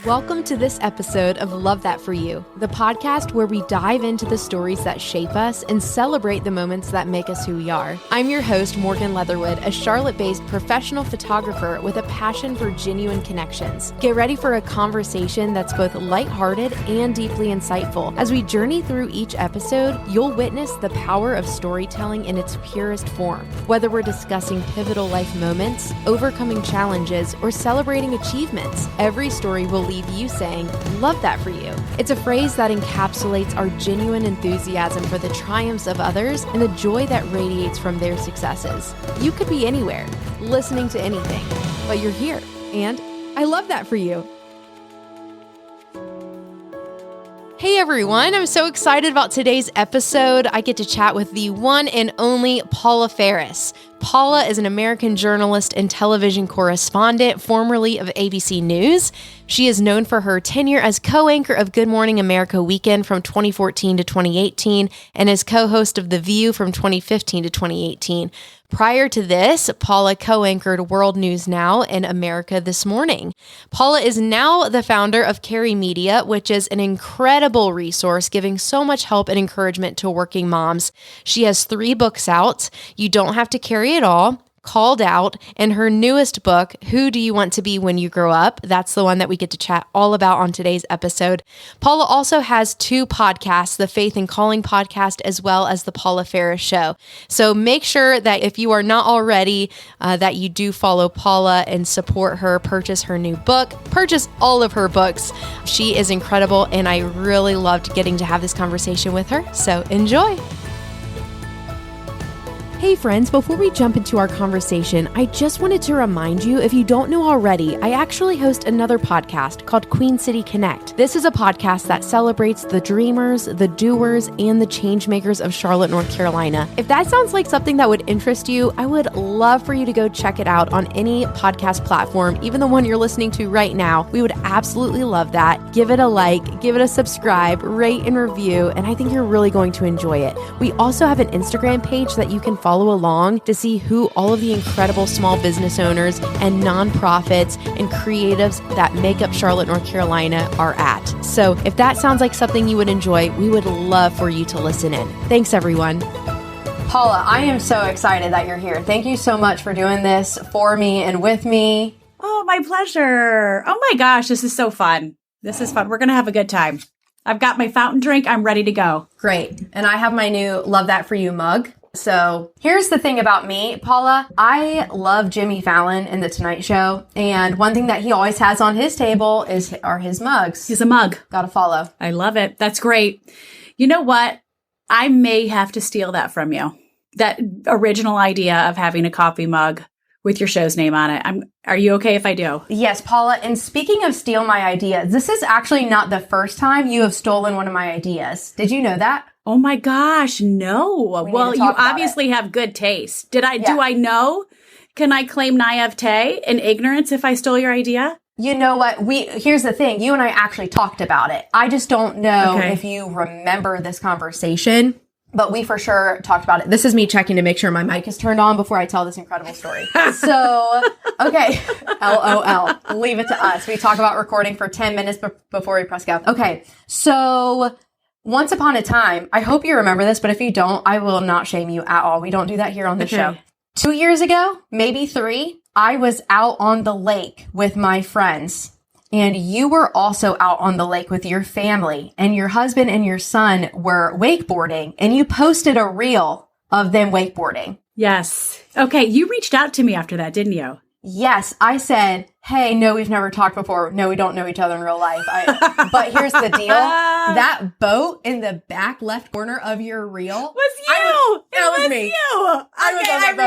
Welcome to this episode of Love That For You, the podcast where we dive into the stories that shape us and celebrate the moments that make us who we are. I'm your host, Morgan Leatherwood, a Charlotte-based professional photographer with a passion for genuine connections. Get ready for a conversation that's both lighthearted and deeply insightful. As we journey through each episode, you'll witness the power of storytelling in its purest form. Whether we're discussing pivotal life moments, overcoming challenges, or celebrating achievements, every story will leave you saying, "Love that for you." It's a phrase that encapsulates our genuine enthusiasm for the triumphs of others and the joy that radiates from their successes. You could be anywhere, listening to anything, but you're here, and I love that for you. Hey everyone, I'm so excited about today's episode. I get to chat with the one and only Paula Faris. Paula is an American journalist and television correspondent, formerly of ABC News. She is known for her tenure as co-anchor of Good Morning America Weekend from 2014 to 2018 and as co-host of The View from 2015 to 2018. Prior to this, Paula co-anchored World News Now and America This Morning. Paula is now the founder of Carry Media, which is an incredible resource giving so much help and encouragement to working moms. She has 3 books out. You Don't Have to Carry It All, Called Out, and her newest book, Who Do You Want to Be When You Grow Up? That's the one that we get to chat all about on today's episode. Paula also has 2 podcasts, the Faith and Calling podcast, as well as the Paula Faris Show. So make sure that if you are not already, that you do follow Paula and support her, purchase her new book, purchase all of her books. She is incredible, and I really loved getting to have this conversation with her. So enjoy. Hey friends, before we jump into our conversation, I just wanted to remind you, if you don't know already, I actually host another podcast called Queen City Connect. This is a podcast that celebrates the dreamers, the doers, and the change makers of Charlotte, North Carolina. If that sounds like something that would interest you, I would love for you to go check it out on any podcast platform, even the one you're listening to right now. We would absolutely love that. Give it a like, give it a subscribe, rate and review, and I think you're really going to enjoy it. We also have an Instagram page that you can follow along to see who all of the incredible small business owners and nonprofits and creatives that make up Charlotte, North Carolina are at. So if that sounds like something you would enjoy, we would love for you to listen in. Thanks, everyone. Paula, I am so excited that you're here. Thank you so much for doing this for me and with me. Oh, my pleasure. Oh my gosh, this is so fun. This is fun. We're going to have a good time. I've got my fountain drink. I'm ready to go. Great. And I have my new Love That For You mug. So here's the thing about me, Paula. I love Jimmy Fallon and The Tonight Show. And one thing that he always has on his table are his mugs. He's a mug. Gotta follow. I love it. That's great. You know what? I may have to steal that from you. That original idea of having a coffee mug with your show's name on it. Are you okay if I do? Yes, Paula. And speaking of steal my ideas, this is actually not the first time you have stolen one of my ideas. Did you know that? Oh my gosh, no. Well, you obviously have good taste. Do I know? Can I claim naivete and ignorance if I stole your idea? You know what? Here's the thing. You and I actually talked about it. I just don't know if you remember this conversation, but we for sure talked about it. This is me checking to make sure my mic is turned on before I tell this incredible story. So, okay. LOL. Leave it to us. We talk about recording for 10 minutes before we press go. Okay. So, once upon a time, I hope you remember this, but if you don't, I will not shame you at all. We don't do that here on the show. 2 years ago, maybe 3, I was out on the lake with my friends, and you were also out on the lake with your family, and your husband and your son were wakeboarding, and you posted a reel of them wakeboarding. Yes. Okay, you reached out to me after that, didn't you? Yes, I said, hey, no, we've never talked before. No, we don't know each other in real life. But here's the deal. That boat in the back left corner of your reel was you. That was me. You. I was on that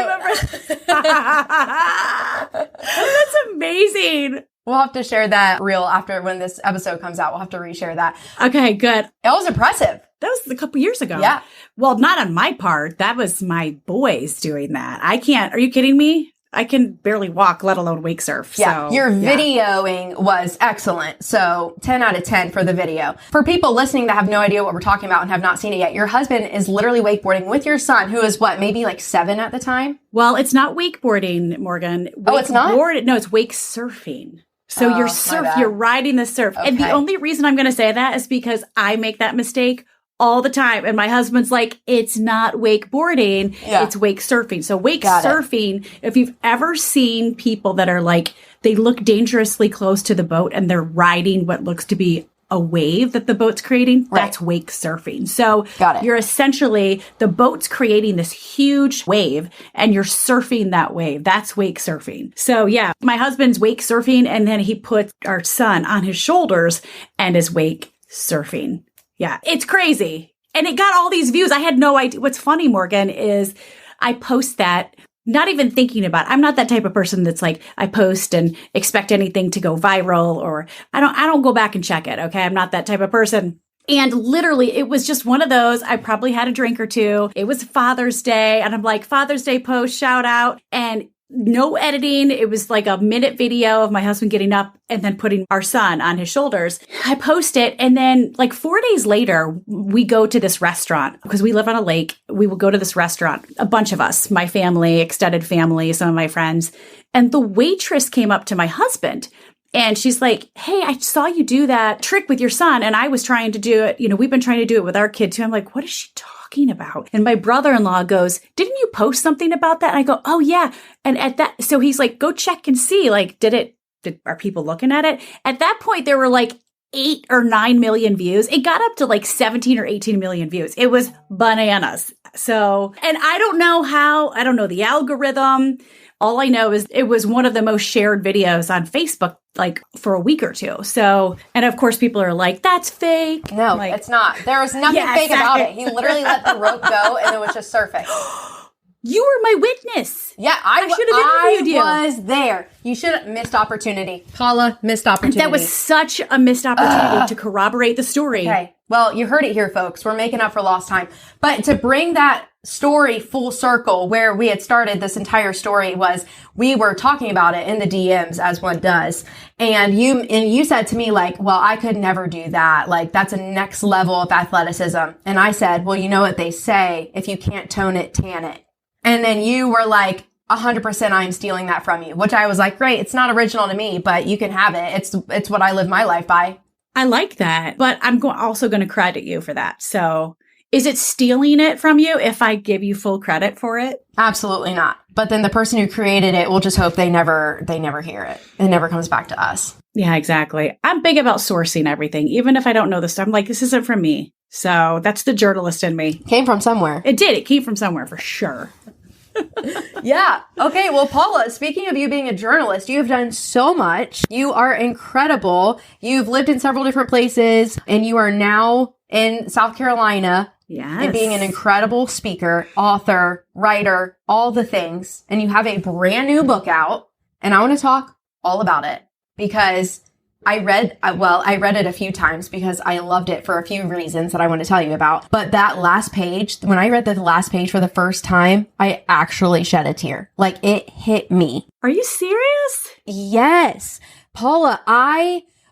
boat. That's amazing. We'll have to share that reel after when this episode comes out. We'll have to reshare that. Okay, good. It was impressive. That was a couple years ago. Yeah. Well, not on my part. That was my boys doing that. I can't. Are you kidding me? I can barely walk, let alone wake surf. Yeah, so, your videoing was excellent. So 10 out of 10 for the video. For people listening that have no idea what we're talking about and have not seen it yet, your husband is literally wakeboarding with your son, who is what, maybe like 7 at the time? Well, it's not wakeboarding, Morgan. Oh, it's not? No, it's wake surfing. So you're riding the surf. Okay. And the only reason I'm going to say that is because I make that mistake all the time. And my husband's like, it's not wakeboarding, it's wake surfing. So wake surfing, if you've ever seen people that are like, they look dangerously close to the boat and they're riding what looks to be a wave that the boat's creating, that's wake surfing. So you're essentially, the boat's creating this huge wave and you're surfing that wave. That's wake surfing. So yeah, my husband's wake surfing and then he puts our son on his shoulders and is wake surfing. Yeah, it's crazy. And it got all these views. I had no idea. What's funny, Morgan, is I post that not even thinking about it. I'm not that type of person that's like, I post and expect anything to go viral, or I don't go back and check it. Okay. I'm not that type of person. And literally it was just one of those. I probably had a drink or two. It was Father's Day and I'm like, Father's Day post, shout out. And no editing. It was like a minute video of my husband getting up and then putting our son on his shoulders. I post it. And then like 4 days later, we go to this restaurant because we live on a lake. We will go to this restaurant, a bunch of us, my family, extended family, some of my friends. And the waitress came up to my husband and she's like, hey, I saw you do that trick with your son. And I was trying to do it. You know, we've been trying to do it with our kid too. I'm like, what is she talking about? And my brother-in-law goes, didn't you post something about that? And I go, oh yeah. And at that, so he's like, go check and see, like, are people looking at it? At that point, there were like 8 or 9 million views. It got up to like 17 or 18 million views. It was bananas. So, and I don't know the algorithm. All I know is it was one of the most shared videos on Facebook, like for a week or two. So, and of course people are like, that's fake. No, like, it's not. There was nothing fake about it. He literally let the rope go and it was just surfing. You were my witness. Yeah, I should have interviewed you. I was there. You should have missed opportunity. Paula, missed opportunity. That was such a missed opportunity to corroborate the story. Okay. Well, you heard it here, folks. We're making up for lost time. But to bring that story full circle, where we had started this entire story was we were talking about it in the DMs as one does. And you said to me like, well, I could never do that. Like that's a next level of athleticism. And I said, well, you know what they say, if you can't tone it, tan it. And then you were like, 100% I'm stealing that from you, which I was like, great. It's not original to me, but you can have it. It's what I live my life by. I like that, but I'm also going to credit you for that. So is it stealing it from you if I give you full credit for it? Absolutely not. But then the person who created it will just hope they never hear it. It never comes back to us. Yeah, exactly. I'm big about sourcing everything. Even if I don't know the stuff, I'm like, this isn't from me. So that's the journalist in me. Came from somewhere. It did. It came from somewhere for sure. Yeah. Okay. Well, Paula, speaking of you being a journalist, you have done so much. You are incredible. You've lived in several different places and you are now in South Carolina. Yes. And being an incredible speaker, author, writer, all the things. And you have a brand new book out and I want to talk all about it because I read it a few times because I loved it for a few reasons that I want to tell you about. But that last page, when I read the last page for the first time, I actually shed a tear. Like it hit me. Are you serious? Yes. Paula,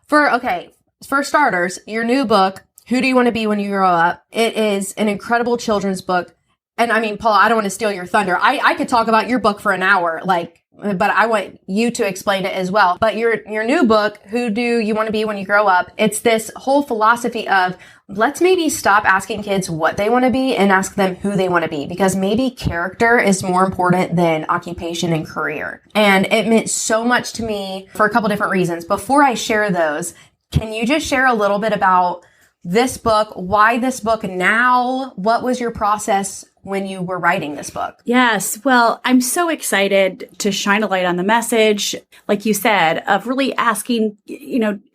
for starters, your new book, Who Do You Want to Be When You Grow Up? It is an incredible children's book. And I mean, Paula, I don't want to steal your thunder. I could talk about your book for an hour, but I want you to explain it as well. But your new book, Who Do You Want to Be When You Grow Up? It's this whole philosophy of let's maybe stop asking kids what they want to be and ask them who they want to be, because maybe character is more important than occupation and career. And it meant so much to me for a couple different reasons. Before I share those, can you just share a little bit about this book, why this book now? What was your process when you were writing this book? Yes. Well, I'm so excited to shine a light on the message, like you said, of really asking,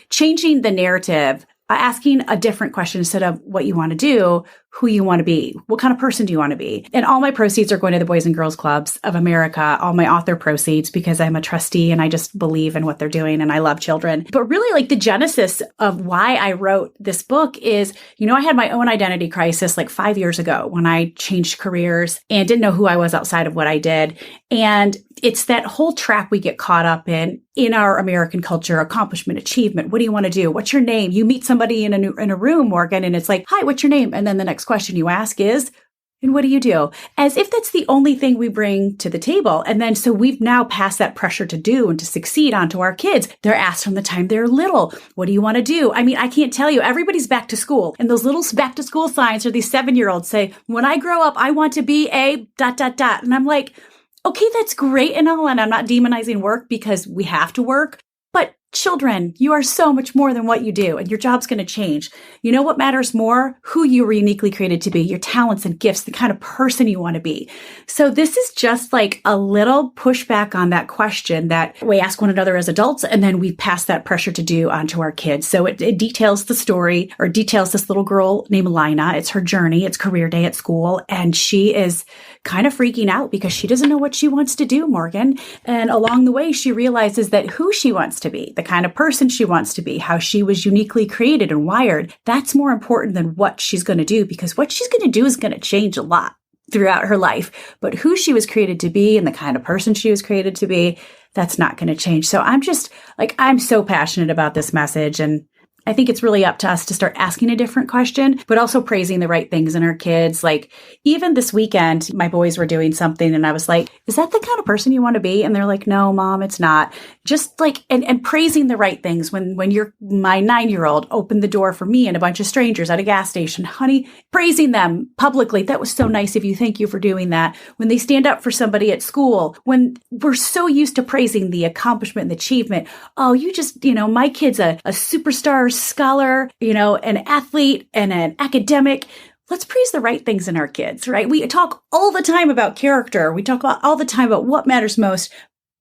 changing the narrative, asking a different question instead of what you want to do, who you want to be, what kind of person do you want to be? And all my proceeds are going to the Boys and Girls Clubs of America, all my author proceeds, because I'm a trustee and I just believe in what they're doing and I love children. But really like the genesis of why I wrote this book is, I had my own identity crisis like 5 years ago when I changed careers and didn't know who I was outside of what I did. And it's that whole trap we get caught up in our American culture, accomplishment, achievement. What do you want to do? What's your name? You meet somebody in a room, Morgan, and it's like, hi, what's your name? And then the next question you ask is And what do you do? As if that's the only thing we bring to the table. And then so we've now passed that pressure to do and to succeed onto our kids. They're asked from the time they're little, what do you want to do? I mean, I can't tell you, everybody's back to school. And those little back to school signs are these 7-year-olds say, when I grow up, I want to be a ... And I'm like, okay, that's great and all. And I'm not demonizing work because we have to work. But children, you are so much more than what you do, and your job's going to change. You know what matters more? Who you were uniquely created to be, your talents and gifts, the kind of person you want to be. So this is just like a little pushback on that question that we ask one another as adults, and then we pass that pressure to do onto our kids. So it details the story, or details this little girl named Lina. It's her journey. It's career day at school, and she is kind of freaking out because she doesn't know what she wants to do, Morgan. And along the way, she realizes that who she wants to be, the kind of person she wants to be, how she was uniquely created and wired, that's more important than what she's going to do, because what she's going to do is going to change a lot throughout her life. But who she was created to be and the kind of person she was created to be, that's not going to change. So I'm so passionate about this message, and I think it's really up to us to start asking a different question, but also praising the right things in our kids. Like even this weekend, my boys were doing something and I was like, is that the kind of person you want to be? And they're like, no, Mom, it's not. Just like, and praising the right things. When my 9-year-old opened the door for me and a bunch of strangers at a gas station, honey, praising them publicly. That was so nice of you. Thank you for doing that. When they stand up for somebody at school, when we're so used to praising the accomplishment and the achievement. Oh, you just, my kid's a superstar scholar, an athlete and an academic. Let's praise the right things in our kids, right? We talk all the time about character. We talk all the time about what matters most,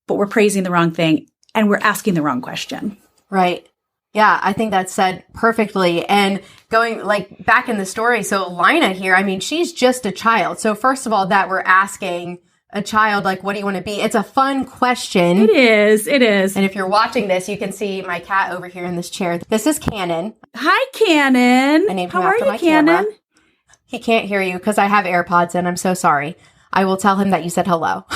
but we're praising the wrong thing and we're asking the wrong question. Right. Yeah, I think that's said perfectly. And going back in the story, so Lina here, I mean, she's just a child. So first of all, that we're asking a child, what do you want to be? It's a fun question. It is. And if you're watching this, you can see my cat over here in this chair. This is Cannon. Hi, Cannon. I named him after my camera. He can't hear you because I have AirPods in. I'm so sorry. I will tell him that you said hello.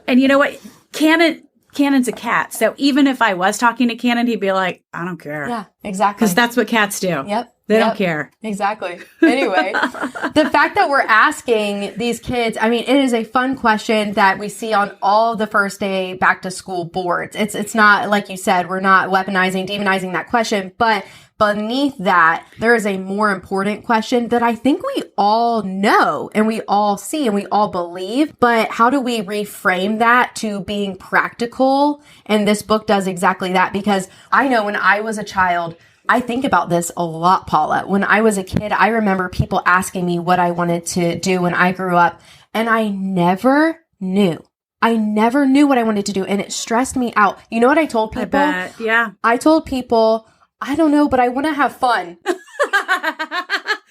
And you know what? Cannon's a cat. So even if I was talking to Cannon, he'd be like, I don't care. Yeah, exactly. Because that's what cats do. Yep. They don't care. Exactly. Anyway, the fact that we're asking these kids, I mean, it is a fun question that we see on all the first day back to school boards. It's not, like you said, we're not demonizing that question, but beneath that, there is a more important question that I think we all know and we all see and we all believe, but how do we reframe that to being practical? And this book does exactly that, because I know when I was a child, I think about this a lot, Paula. When I was a kid, I remember people asking me what I wanted to do when I grew up, and I never knew. I never knew what I wanted to do, and it stressed me out. You know what I told people? I bet, yeah. I told people, I don't know, but I want to have fun.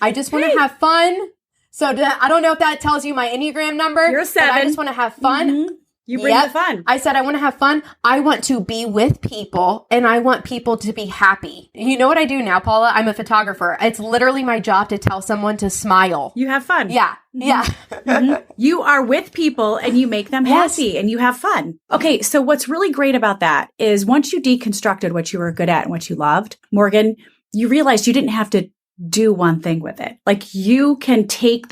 I just want to have fun. So I don't know if that tells you my Enneagram number. You're a 7. But I just want to have fun. Mm-hmm. You bring the fun. I said, I want to have fun. I want to be with people and I want people to be happy. You know what I do now, Paula? I'm a photographer. It's literally my job to tell someone to smile. You have fun. Yeah. Mm-hmm. Yeah. Mm-hmm. You are with people and you make them happy and you have fun. Okay. So what's really great about that is once you deconstructed what you were good at and what you loved, Morgan, you realized you didn't have to do one thing with it. Like you can take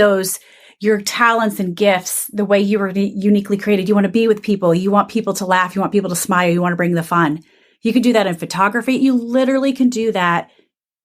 your talents and gifts, the way you were uniquely created. You want to be with people. You want people to laugh. You want people to smile. You want to bring the fun. You can do that in photography. You literally can do that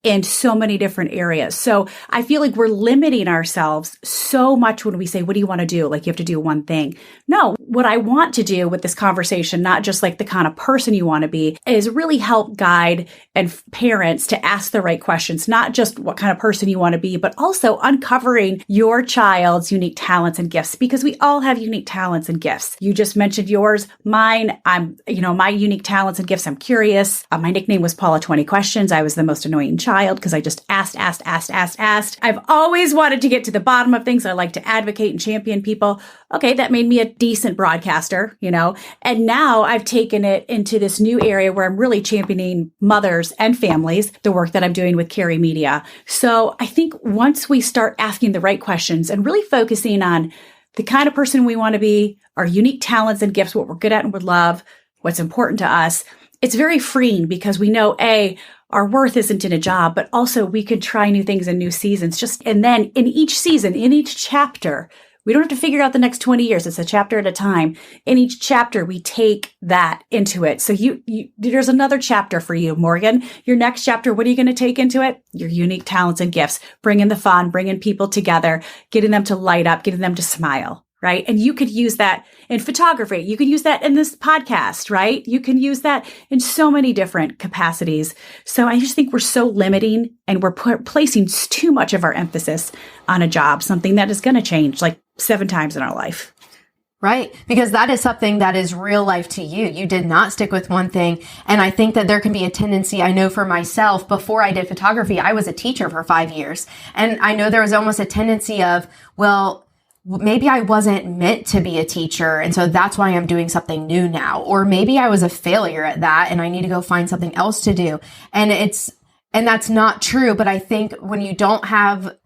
in so many different areas. So I feel like we're limiting ourselves so much when we say, what do you want to do? Like you have to do one thing. No, what I want to do with this conversation, not just like the kind of person you want to be, is really help guide and parents to ask the right questions, not just what kind of person you want to be, but also uncovering your child's unique talents and gifts, because we all have unique talents and gifts. You just mentioned yours, mine. My unique talents and gifts. I'm curious. My nickname was Paula 20 Questions. I was the most annoying child because I just asked. I've always wanted to get to the bottom of things. I like to advocate and champion people. Okay, that made me a decent broadcaster, and now I've taken it into this new area where I'm really championing mothers and families, the work that I'm doing with Carrie Media. So I think once we start asking the right questions and really focusing on the kind of person we want to be, our unique talents and gifts, what we're good at and would love, what's important to us, it's very freeing because we know, our worth isn't in a job, but also we could try new things in new seasons. And then in each season, in each chapter, we don't have to figure out the next 20 years. It's a chapter at a time. In each chapter, we take that into it. So there's another chapter for you, Morgan. Your next chapter, what are you going to take into it? Your unique talents and gifts, bringing the fun, bringing people together, getting them to light up, getting them to smile, right? And you could use that in photography. You can use that in this podcast, right? You can use that in so many different capacities. So I just think we're so limiting and we're placing too much of our emphasis on a job, something that is going to change like 7 times in our life. Right. Because that is something that is real life to you. You did not stick with one thing. And I think that there can be a tendency, I know for myself, before I did photography, I was a teacher for 5 years. And I know there was almost a tendency of, well, maybe I wasn't meant to be a teacher. And so that's why I'm doing something new now. Or maybe I was a failure at that and I need to go find something else to do. And that's not true. But I think when you don't have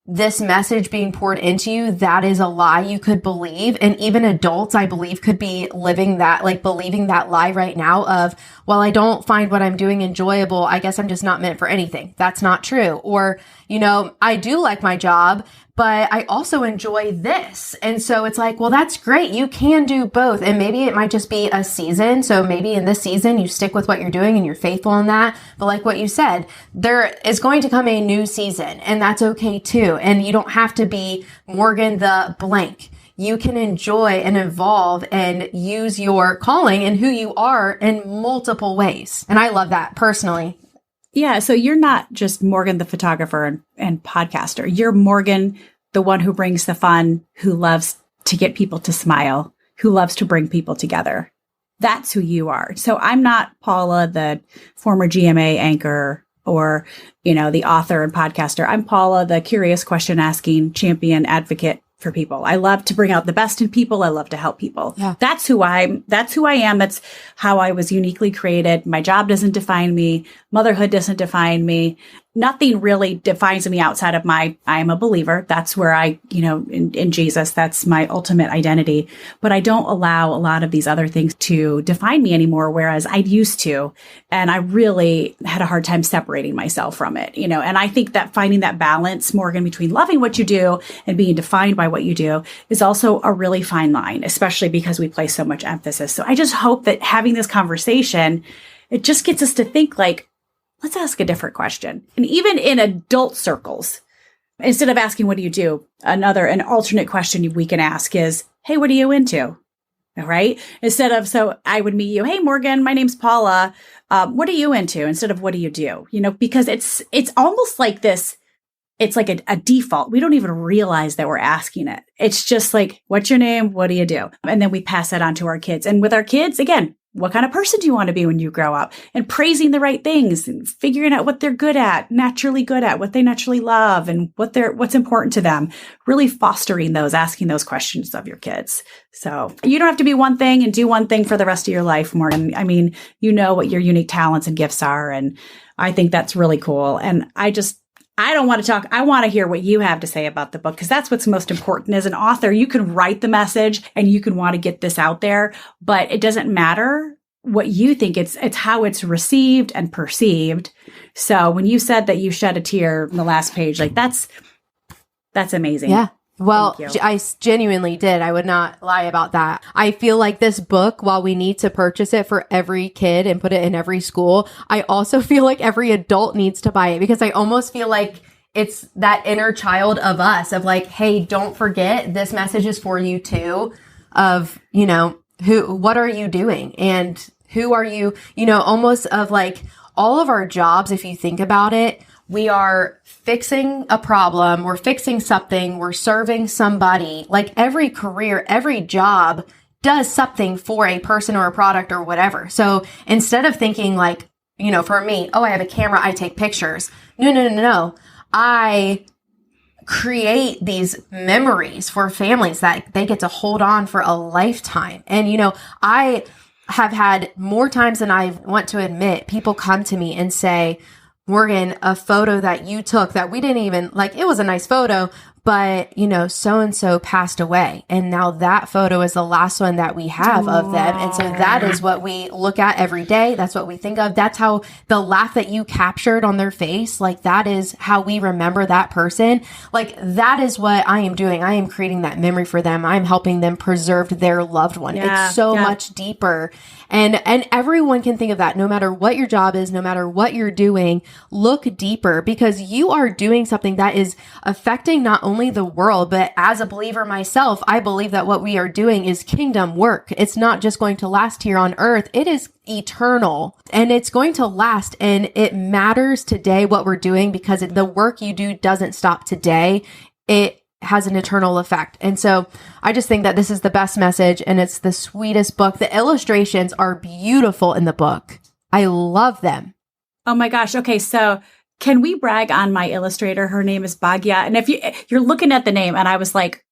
this message being poured into you, that is a lie you could believe. And even adults, I believe, could be living that, like believing that lie right now of, well, I don't find what I'm doing enjoyable. I guess I'm just not meant for anything. That's not true. Or, I do like my job, but I also enjoy this. And so it's like, well, that's great. You can do both. And maybe it might just be a season. So maybe in this season, you stick with what you're doing and you're faithful in that. But like what you said, there is going to come a new season and that's okay too. And you don't have to be Morgan the blank. You can enjoy and evolve and use your calling and who you are in multiple ways. And I love that personally. Yeah. So you're not just Morgan, the photographer and podcaster. You're Morgan, the one who brings the fun, who loves to get people to smile, who loves to bring people together. That's who you are. So I'm not Paula, the former GMA anchor or, the author and podcaster. I'm Paula, the curious question asking champion advocate for people. I love to bring out the best in people. I love to help people. Yeah. That's who I am. That's how I was uniquely created. My job doesn't define me. Motherhood doesn't define me. Nothing really defines me outside of I am a believer. That's where in Jesus, that's my ultimate identity. But I don't allow a lot of these other things to define me anymore, whereas I used to. And I really had a hard time separating myself from it, and I think that finding that balance, Morgan, between loving what you do and being defined by what you do is also a really fine line, especially because we place so much emphasis. So I just hope that having this conversation, it just gets us to think like, let's ask a different question. And even in adult circles, instead of asking, what do you do? An alternate question we can ask is, hey, what are you into? All right. Instead of, so I would meet you. Hey, Morgan, my name's Paula. What are you into? Instead of what do you do? Because it's almost like this. It's like a default. We don't even realize that we're asking it. It's just like, what's your name? What do you do? And then we pass that on to our kids. And with our kids, again, what kind of person do you want to be when you grow up? And praising the right things and figuring out what they're good at, naturally good at, what they naturally love and what's important to them. Really fostering asking those questions of your kids. So you don't have to be one thing and do one thing for the rest of your life, Morgan. I mean, what your unique talents and gifts are. And I think that's really cool. And I don't want to talk. I want to hear what you have to say about the book, because that's what's most important. As an author, you can write the message and you can want to get this out there, but it doesn't matter what you think. It's how it's received and perceived. So when you said that you shed a tear in the last page, like that's amazing. Yeah. Well, I genuinely did. I would not lie about that. I feel like this book, while we need to purchase it for every kid and put it in every school, I also feel like every adult needs to buy it, because I almost feel like it's that inner child of us of like, hey, don't forget this message is for you too, of, what are you doing and who are you, almost of like all of our jobs. If you think about it, we are fixing a problem, we're fixing something, we're serving somebody. Like every career, every job does something for a person or a product or whatever. So instead of thinking like, for me, I have a camera, I take pictures. No. I create these memories for families that they get to hold on for a lifetime. And, I have had more times than I want to admit, people come to me and say, Morgan, a photo that you took that we didn't even like, it was a nice photo, but so-and-so passed away. And now that photo is the last one that we have of them. And so that is what we look at every day. That's what we think of. That's how the laugh that you captured on their face, like that is how we remember that person. Like that is what I am doing. I am creating that memory for them. I'm helping them preserve their loved one. It's so much deeper. And everyone can think of that no matter what your job is, no matter what you're doing, look deeper because you are doing something that is affecting not only the world, but as a believer myself, I believe that what we are doing is kingdom work. It's not just going to last here on earth. It is eternal and it's going to last. And it matters today what we're doing because the work you do doesn't stop today. It has an eternal effect. And so I just think that this is the best message and it's the sweetest book. The illustrations are beautiful in the book. I love them. Oh my gosh. Okay. So can we brag on my illustrator? Her name is Bhagya. And if you're looking at the name and I was like,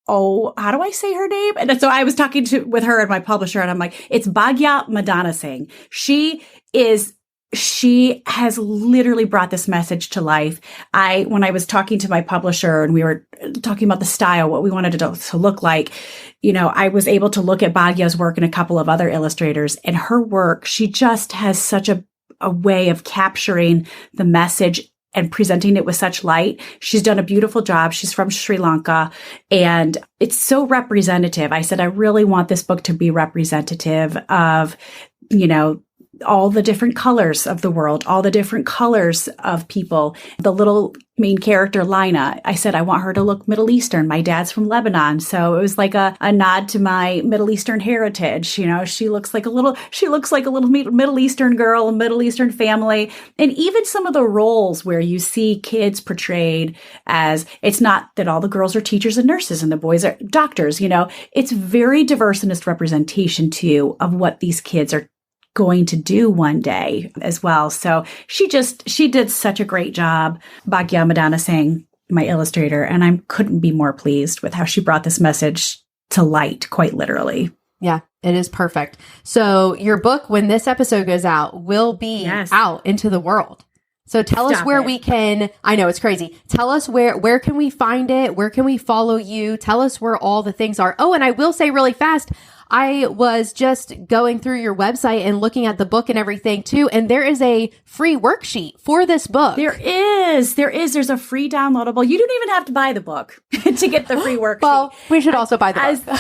oh, how do I say her name? And so I was talking with her and my publisher and I'm like, it's Bhagya Madana Singh. She has literally brought this message to life. When I was talking to my publisher and we were talking about the style, what we wanted it to look like, I was able to look at Bhagya's work and a couple of other illustrators and her work. She just has such a way of capturing the message and presenting it with such light. She's done a beautiful job. She's from Sri Lanka and it's so representative. I said, I really want this book to be representative of, all the different colors of the world, all the different colors of people. The little main character, Lina, I said, I want her to look Middle Eastern. My dad's from Lebanon. So it was like a nod to my Middle Eastern heritage. She looks like a little Middle Eastern girl, a Middle Eastern family. And even some of the roles where you see kids portrayed as, it's not that all the girls are teachers and nurses and the boys are doctors, it's very diverse in its representation too of what these kids are going to do one day as well. So she did such a great job. Bhagya Madana Singh, my illustrator, and I couldn't be more pleased with how she brought this message to light, quite literally. Yeah, it is perfect. So your book, when this episode goes out, will be out into the world. So tell us where we can, I know it's crazy. Tell us where can we find it? Where can we follow you? Tell us where all the things are. Oh, and I will say really fast, I was just going through your website and looking at the book and everything too. And there is a free worksheet for this book. There is. There's a free downloadable. You don't even have to buy the book to get the free worksheet. Well, we should also buy the book.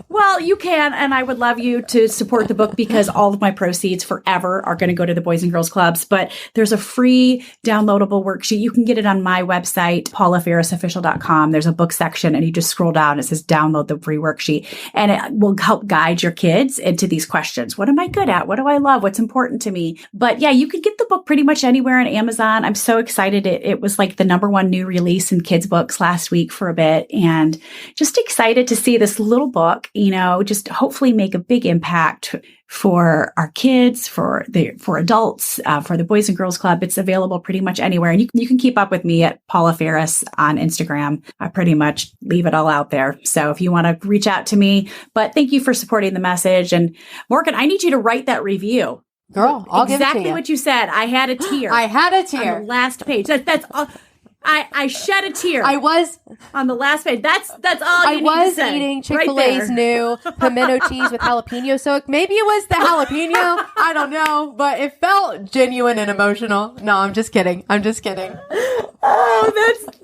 Well, you can, and I would love you to support the book because all of my proceeds forever are going to go to the Boys and Girls Clubs. But there's a free downloadable worksheet. You can get it on my website, paulafarisofficial.com. There's a book section, and you just scroll down. It says download the free worksheet, and it will help guide your kids into these questions. What am I good at? What do I love? What's important to me? But yeah, you can get the book pretty much anywhere on Amazon. I'm so excited. It was like the #1 new release in kids books last week for a bit, and just excited to see this little book, just hopefully make a big impact for our kids, for adults, for the Boys and Girls Club. It's available pretty much anywhere. And you can keep up with me at Paula Faris on Instagram. I pretty much leave it all out there. So if you want to reach out to me, but thank you for supporting the message. And Morgan, I need you to write that review. Girl, I'll give it to you. Exactly what you said. I had a tear. I had a tear. On the last page. That's all. I shed a tear. I was on the last page. That's all you need to say. I was eating Chick-fil-A's new pimento cheese with jalapeno. So maybe it was the jalapeno. I don't know, but it felt genuine and emotional. No, I'm just kidding. Oh,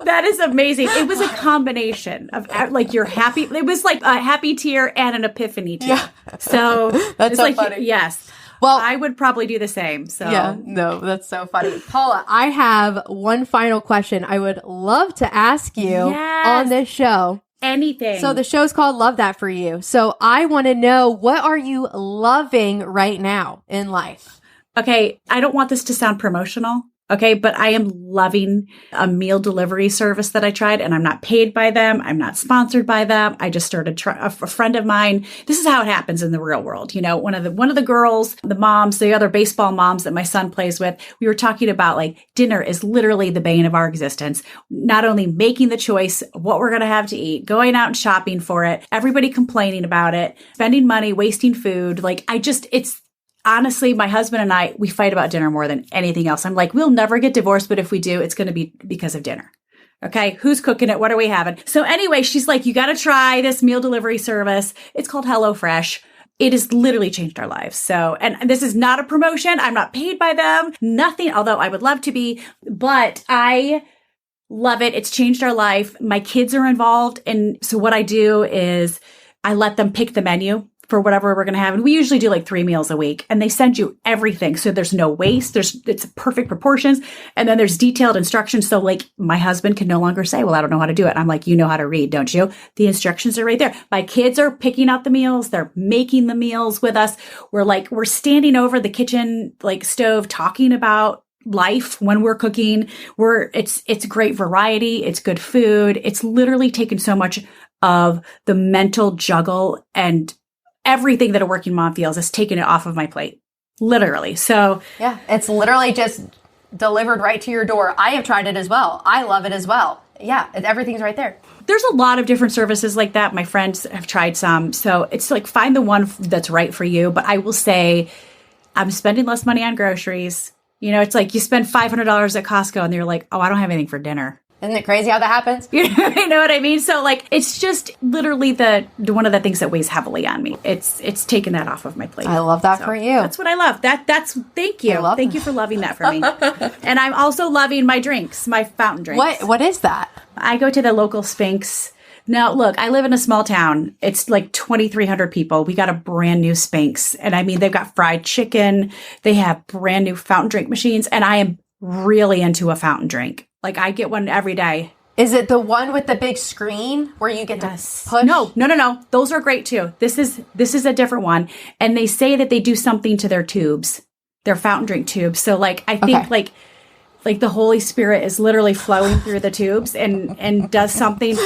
that is amazing. It was a combination of like your happy. It was like a happy tear and an epiphany tear. Yeah. So that's it's so like funny. Yes. Well, I would probably do the same. So yeah, no, that's so funny. Paula, I have one final question I would love to ask you on this show. Anything. So the show's called Love That For You. So I want to know, what are you loving right now in life? Okay. I don't want this to sound promotional. Okay. But I am loving a meal delivery service that I tried, and I'm not paid by them. I'm not sponsored by them. I just started a friend of mine. This is how it happens in the real world. One of the girls, the moms, the other baseball moms that my son plays with, we were talking about like dinner is literally the bane of our existence. Not only making the choice of what we're going to have to eat, going out and shopping for it, everybody complaining about it, spending money, wasting food. Honestly, my husband and I, we fight about dinner more than anything else. I'm like, we'll never get divorced, but if we do, it's going to be because of dinner. Okay. Who's cooking it? What are we having? So anyway, she's like, you got to try this meal delivery service. It's called HelloFresh. It has literally changed our lives. So, and this is not a promotion. I'm not paid by them. Nothing, although I would love to be, but I love it. It's changed our life. My kids are involved. And so what I do is I let them pick the menu for whatever we're going to have. And we usually do like 3 meals a week, and they send you everything. So there's no waste. It's perfect proportions. And then there's detailed instructions. So like my husband can no longer say, well, I don't know how to do it. I'm like, you know how to read, don't you? The instructions are right there. My kids are picking out the meals. They're making the meals with us. We're standing over the kitchen, like stove, talking about life when we're cooking. It's great variety. It's good food. It's literally taken so much of the mental juggle and everything that a working mom feels is taking it off of my plate. Literally. So yeah, it's literally just delivered right to your door. I have tried it as well. I love it as well. Yeah, everything's right there. There's a lot of different services like that. My friends have tried some. So it's like, find the one that's right for you. But I will say I'm spending less money on groceries. You know, it's like you spend $500 at Costco and you're like, oh, I don't have anything for dinner. Isn't it crazy how that happens? You know what I mean? So like, it's just literally one of the things that weighs heavily on me. It's taken that off of my plate. I love that for you. That's what I love. Thank you. Thank you for loving that for me. And I'm also loving my drinks, my fountain drinks. What is that? I go to the local Sphinx. Now, look, I live in a small town. It's like 2,300 people. We got a brand new Sphinx. And I mean, they've got fried chicken. They have brand new fountain drink machines. And I am really into a fountain drink. Like I get one every day. Is it the one with the big screen where you get to push? No. Those are great too. This is a different one. And they say that they do something to their tubes, their fountain drink tubes. So like, I think like the Holy Spirit is literally flowing through the tubes and does something.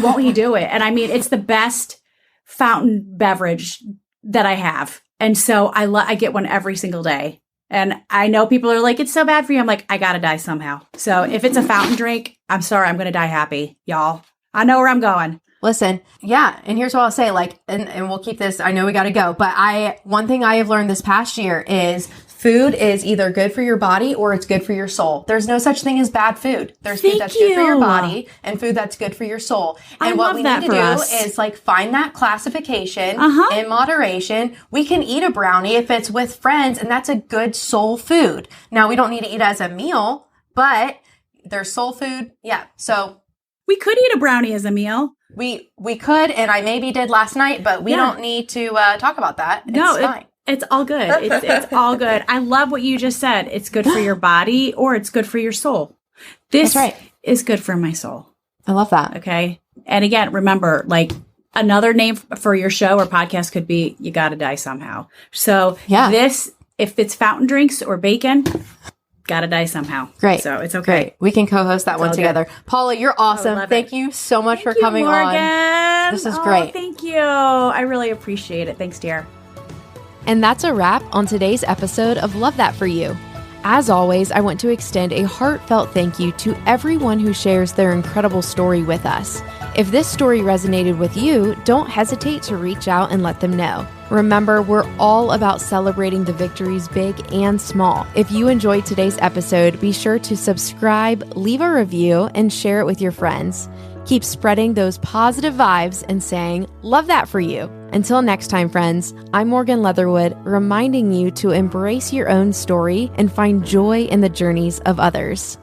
Won't he do it? And I mean, it's the best fountain beverage that I have. And so I get one every single day. And I know people are like, it's so bad for you. I'm like, I got to die somehow. So if it's a fountain drink, I'm sorry, I'm going to die happy, y'all. I know where I'm going. Listen, yeah. And here's what I'll say, like, and we'll keep this, I know we got to go, but one thing I have learned this past year is food is either good for your body or it's good for your soul. There's no such thing as bad food. There's food that's good for your body and food that's good for your soul. And what we need to do is like find that classification in moderation. We can eat a brownie if it's with friends, and that's a good soul food. Now, we don't need to eat it as a meal, but there's soul food. Yeah. So we could eat a brownie as a meal. We could, and I maybe did last night, but we don't need to talk about that. It's fine. It's all good. It's all good. I love what you just said. It's good for your body or it's good for your soul. This is good for my soul. I love that. Okay. And again, remember, like another name for your show or podcast could be You Gotta Die Somehow. So this, if it's fountain drinks or bacon, gotta die somehow. Great. So it's okay. Great. We can co-host that one together. Good. Paula, you're awesome. Thank you so much for coming on. This is great. Thank you. I really appreciate it. Thanks, dear. And that's a wrap on today's episode of Love That For You. As always, I want to extend a heartfelt thank you to everyone who shares their incredible story with us. If this story resonated with you, don't hesitate to reach out and let them know. Remember, we're all about celebrating the victories big and small. If you enjoyed today's episode, be sure to subscribe, leave a review, and share it with your friends. Keep spreading those positive vibes and saying, love that for you. Until next time, friends, I'm Morgan Leatherwood, reminding you to embrace your own story and find joy in the journeys of others.